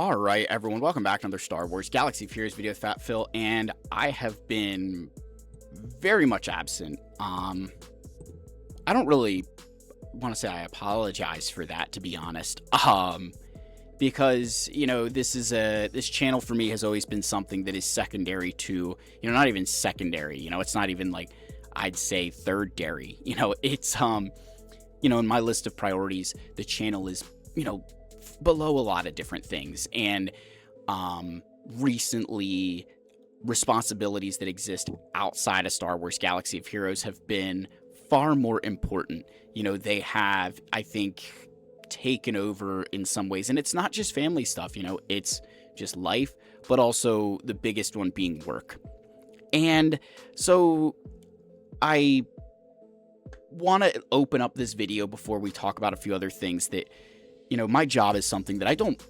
All right, everyone, welcome back to another Star Wars Galaxy of Heroes video with Fat Phil, and I have been very much absent. I don't really want to say I apologize for that, to be honest. Because this channel for me has always been something that is secondary to, not even secondary. It's not even like I'd say third dairy. It's in my list of priorities, the channel is below a lot of different things, and recently responsibilities that exist outside of Star Wars Galaxy of Heroes have been far more important. They have, I think, taken over in some ways, and it's not just family stuff, it's just life, but also the biggest one being work. And so I want to open up this video before we talk about a few other things that my job is something that I don't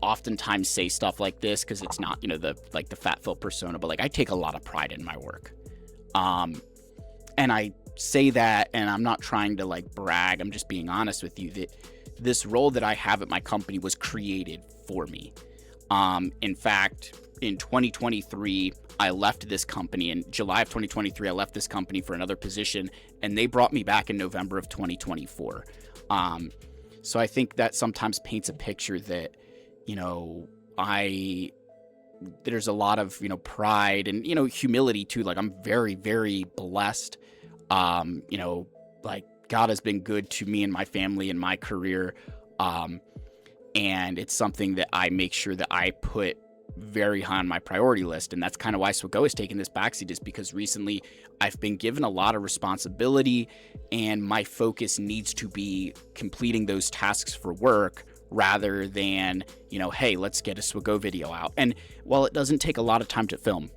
oftentimes say stuff like this because it's not, the Fat Phil persona, but I take a lot of pride in my work. And I say that, and I'm not trying to brag. I'm just being honest with you that this role that I have at my company was created for me. In fact, in 2023, I left this company. In July of 2023, I left this company for another position, and they brought me back in November of 2024. So I think that sometimes paints a picture that, there's a lot of, pride and, humility too. I'm very, very blessed. God has been good to me and my family and my career. And it's something that I make sure that I put very high on my priority list. And that's kind of why SWGO has taken this backseat, is because recently I've been given a lot of responsibility, and my focus needs to be completing those tasks for work rather than, hey, let's get a SWGO video out. And while it doesn't take a lot of time to film,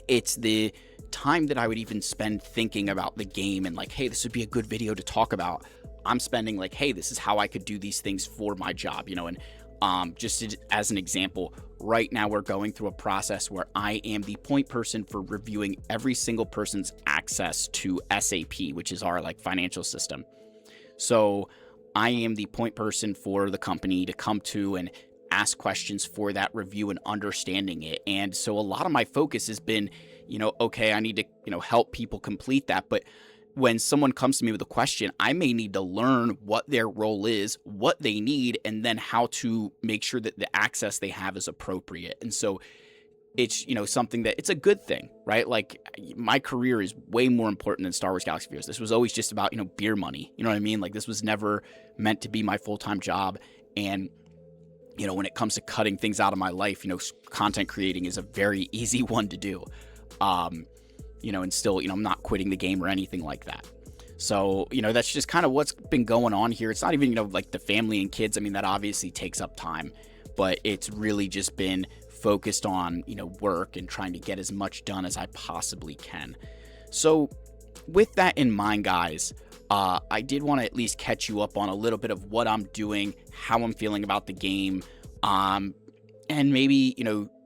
it's the time that I would even spend thinking about the game and hey, this would be a good video to talk about. I'm spending hey, this is how I could do these things for my job, and just as an example, right now we're going through a process where I am the point person for reviewing every single person's access to SAP, which is our financial system. So I am the point person for the company to come to and ask questions for that review and understanding it. And so a lot of my focus has been, okay, I need to, help people complete that. But when someone comes to me with a question, I may need to learn what their role is, what they need, and then how to make sure that the access they have is appropriate. And so it's, something that it's a good thing, right? My career is way more important than Star Wars Galaxy of Heroes. This was always just about, beer money. You know what I mean? This was never meant to be my full-time job. And, when it comes to cutting things out of my life, content creating is a very easy one to do. And still, I'm not quitting the game or anything like that. So, that's just kind of what's been going on here. It's not even, the family and kids. I mean, that obviously takes up time, but it's really just been focused on, work and trying to get as much done as I possibly can. So with that in mind, guys, I did want to at least catch you up on a little bit of what I'm doing, how I'm feeling about the game, and maybe,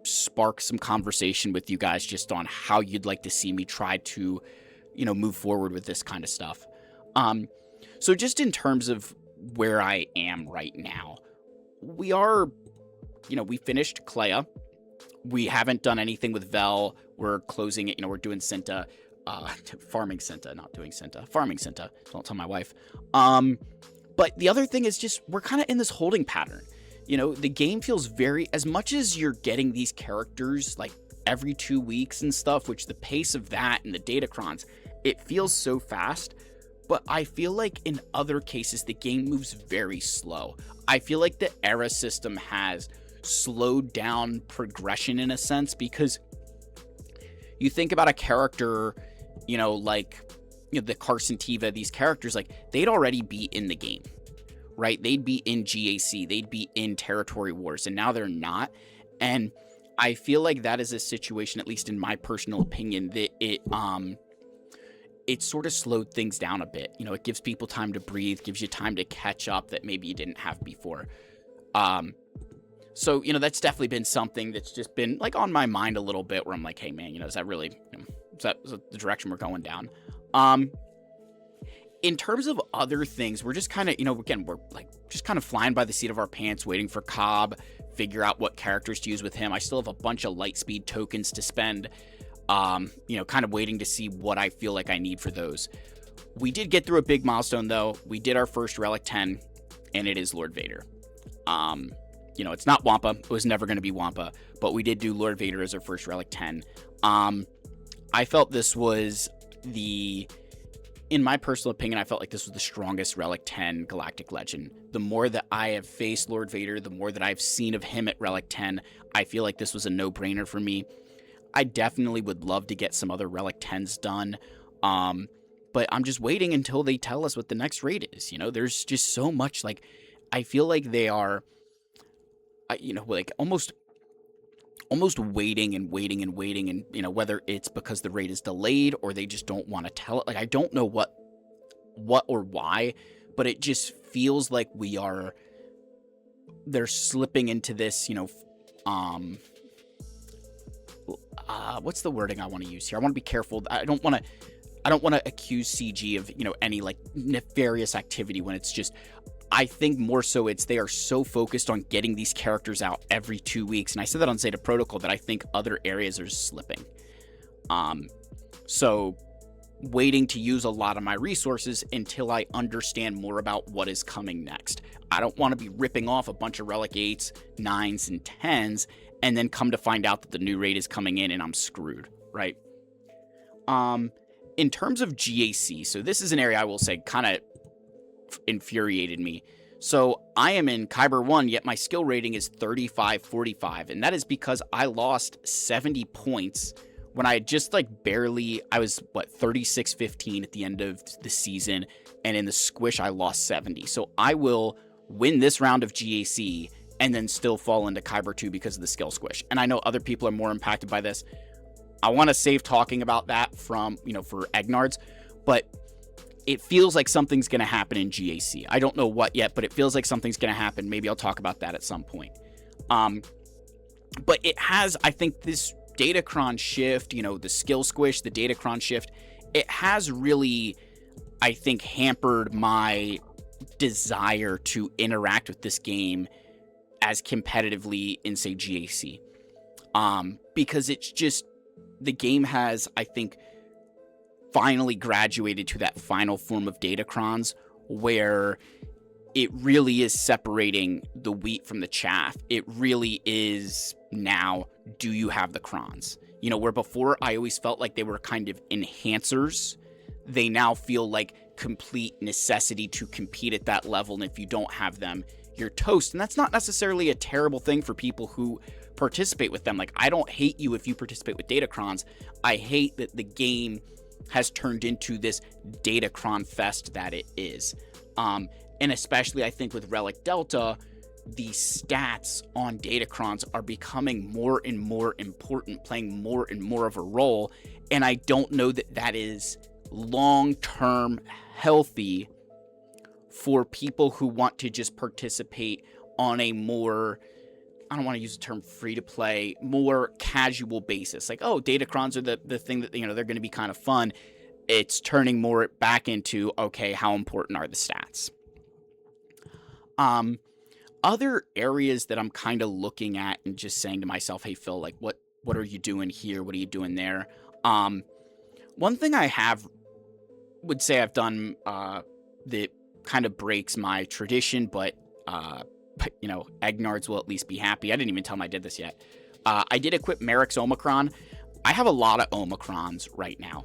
spark some conversation with you guys just on how you'd like to see me try to, move forward with this kind of stuff. So just in terms of where I am right now, we are, we finished Kleia. We haven't done anything with Vel. We're closing it. We're doing Cinta, farming Cinta, not doing Cinta, farming Cinta. Don't tell my wife. But the other thing is just, we're kind of in this holding pattern. The game feels very, as much as you're getting these characters every 2 weeks and stuff, which the pace of that and the datacrons, it feels so fast. But I feel like in other cases, the game moves very slow. I feel like the era system has slowed down progression in a sense, because you think about a character, the Carson Teva, these characters, they'd already be in the game. Right? They'd be in GAC, they'd be in Territory Wars, and now they're not. And I feel like that is a situation, at least in my personal opinion, that it sort of slowed things down a bit. It gives people time to breathe, gives you time to catch up that maybe you didn't have before. So, that's definitely been something that's just been on my mind a little bit, where I'm like, hey man, is that really, is that the direction we're going down? In terms of other things, we're just kind of, again, we're just kind of flying by the seat of our pants, waiting for Cobb, figure out what characters to use with him. I still have a bunch of Lightspeed tokens to spend, kind of waiting to see what I feel like I need for those. We did get through a big milestone, though. We did our first Relic 10, and it is Lord Vader. It's not Wampa. It was never going to be Wampa, but we did do Lord Vader as our first Relic 10. I felt this was in my personal opinion, I felt like this was the strongest Relic 10 Galactic Legend. The more that I have faced Lord Vader, the more that I've seen of him at Relic 10, I feel like this was a no-brainer for me. I definitely would love to get some other Relic 10s done, but I'm just waiting until they tell us what the next raid is. There's just so much, I feel like they are, almost waiting and waiting and waiting, and whether it's because the raid is delayed or they just don't want to tell it. I don't know what or why, but it just feels like they're slipping into this, what's the wording I want to use here? I want to be careful. I don't want to accuse CG of, any nefarious activity when it's just, I think more so they are so focused on getting these characters out every 2 weeks. And I said that on Zeta Protocol that I think other areas are slipping. So waiting to use a lot of my resources until I understand more about what is coming next. I don't want to be ripping off a bunch of Relic 8s, 9s, and 10s, and then come to find out that the new raid is coming in and I'm screwed, right? In terms of GAC, so this is an area I will say kind of infuriated me. So I am in Kyber 1, yet my skill rating is 35-45, and that is because I lost 70 points when I had just I was 36-15 at the end of the season, and in the squish I lost 70. So I will win this round of GAC and then still fall into Kyber 2 because of the skill squish. And I know other people are more impacted by this. I want to save talking about that for Egnards, but it feels like something's going to happen in GAC. I don't know what yet, but it feels like something's going to happen. Maybe I'll talk about that at some point. But it has, I think, this Datacron shift, the skill squish, the Datacron shift, it has really, I think, hampered my desire to interact with this game as competitively in, say, GAC. Because it's just, the game has, I think, finally graduated to that final form of Datacrons where it really is separating the wheat from the chaff. It really is now, do you have the crons? Where before I always felt like they were kind of enhancers, they now feel like complete necessity to compete at that level, and if you don't have them, you're toast. And that's not necessarily a terrible thing for people who participate with them. I don't hate you if you participate with Datacrons. I hate that the game has turned into this Datacron fest that it is. And especially, I think, with Relic Delta, the stats on Datacrons are becoming more and more important, playing more and more of a role. And I don't know that that is long-term healthy for people who want to just participate on a more, I don't want to use the term free-to-play, more casual basis. Datacrons are the thing that, they're going to be kind of fun. It's turning more back into, okay, how important are the stats? Other areas that I'm kind of looking at and just saying to myself, hey, Phil, what are you doing here? What are you doing there? One thing I would say I've done that kind of breaks my tradition, but Egnards will at least be happy. I didn't even tell him I did this yet. I did equip Merrick's Omicron. I have a lot of Omicrons right now.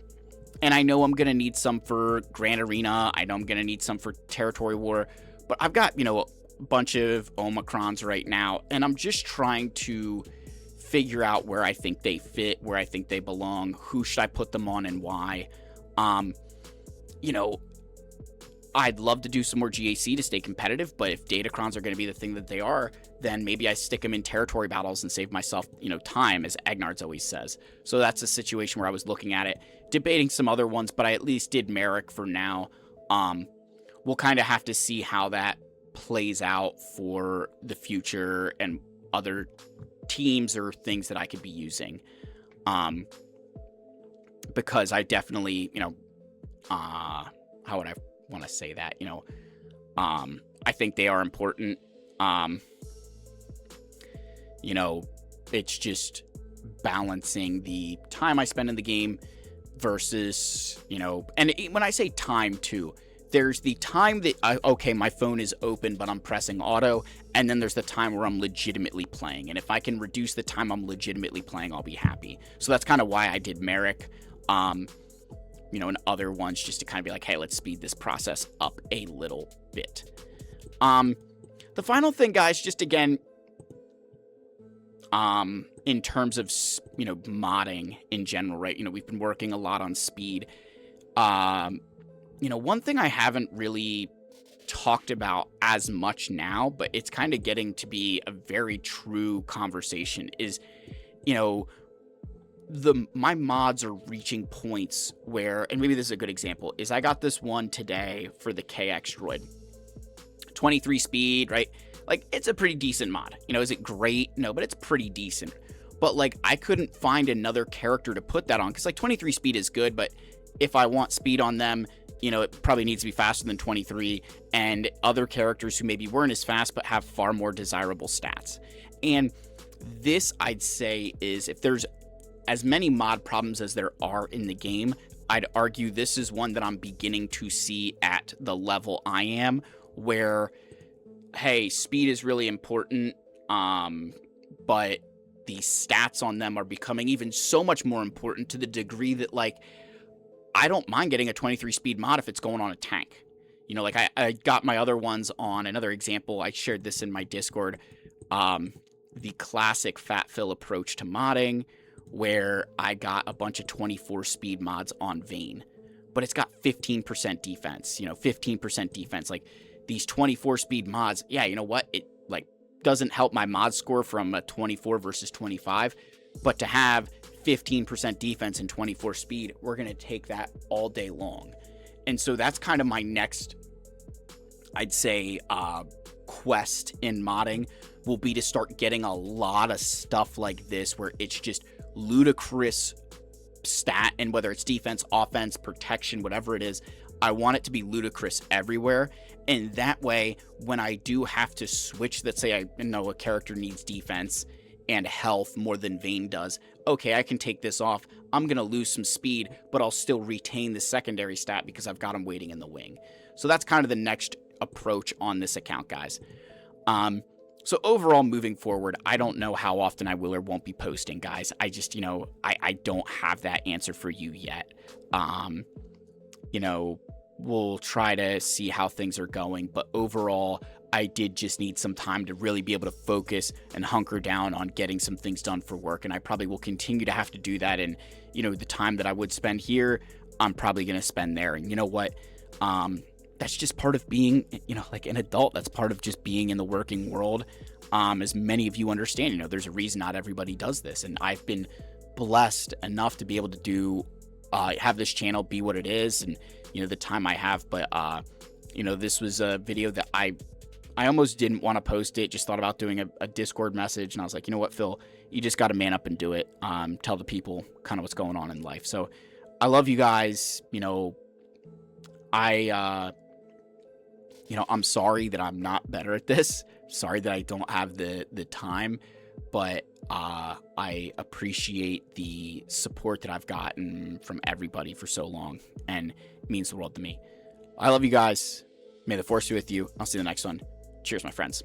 And I know I'm going to need some for Grand Arena. I know I'm going to need some for Territory War. But I've got, a bunch of Omicrons right now. And I'm just trying to figure out where I think they fit, where I think they belong, who should I put them on and why. I'd love to do some more GAC to stay competitive, but if Datacrons are going to be the thing that they are, then maybe I stick them in territory battles and save myself, time, as Egnards always says. So that's a situation where I was looking at it, debating some other ones, but I at least did Merrick for now. We'll kind of have to see how that plays out for the future and other teams or things that I could be using. Because I definitely, how would I want to say that? I think they are important. You know, it's just balancing the time I spend in the game versus, you know, and when I say time too, there's the time that okay, my phone is open, but I'm pressing auto. And then there's the time where I'm legitimately playing. And if I can reduce the time I'm legitimately playing, I'll be happy. So that's kind of why I did Merrick, you know, and other ones, just to kind of be like, hey, let's speed this process up a little bit. The final thing, guys, just again, in terms of, you know, modding in general, right? You know, we've been working a lot on speed. You know, one thing I haven't really talked about as much now, but it's kind of getting to be a very true conversation is, you know, my mods are reaching points where, and maybe this is a good example, is I got this one today for the KX droid. 23 speed, right? Like, it's a pretty decent mod. You know, is it great? No, but it's pretty decent. But, like, I couldn't find another character to put that on, because, like, 23 speed is good, but if I want speed on them, you know, it probably needs to be faster than 23, and other characters who maybe weren't as fast but have far more desirable stats. And this, I'd say, is, if there's as many mod problems as there are in the game, I'd argue this is one that I'm beginning to see at the level I am, where, hey, speed is really important, but the stats on them are becoming even so much more important, to the degree that, like, I don't mind getting a 23 speed mod if it's going on a tank. You know, like, I got my other ones on another example. I shared this in my Discord. The classic Fat Phil approach to modding, where I got a bunch of 24 speed mods on Vayne, but it's got 15% defense, you know, 15% defense. Like, these 24 speed mods, yeah, you know what? It, like, doesn't help my mod score from a 24 versus 25, but to have 15% defense and 24 speed, we're going to take that all day long. And so that's kind of my next, I'd say, quest in modding, will be to start getting a lot of stuff like this, where it's just ludicrous stat, and whether it's defense, offense, protection, whatever it is, I want it to be ludicrous everywhere. And that way, when I do have to switch, let's say I know a character needs defense and health more than Vayne does, okay, I can take this off. I'm going to lose some speed, but I'll still retain the secondary stat because I've got him waiting in the wing. So that's kind of the next approach on this account, guys. So overall, moving forward, I don't know how often I will or won't be posting, guys. I just, you know, I don't have that answer for you yet. You know, we'll try to see how things are going, but overall, I did just need some time to really be able to focus and hunker down on getting some things done for work. And I probably will continue to have to do that. And, you know, the time that I would spend here, I'm probably going to spend there. And you know what? That's just part of being, you know, like an adult. That's part of just being in the working world. As many of you understand, you know, there's a reason not everybody does this. And I've been blessed enough to be able to do, have this channel be what it is, and, you know, the time I have. But, you know, this was a video that I almost didn't want to post it. Just thought about doing a Discord message, and I was like, you know what, Phil, you just got to man up and do it. Tell the people kind of what's going on in life. So I love you guys. You know, you know, I'm sorry that I'm not better at this. Sorry that I don't have the time, but I appreciate the support that I've gotten from everybody for so long, and it means the world to me. I love you guys. May the force be with you. I'll see you in the next one. Cheers, my friends.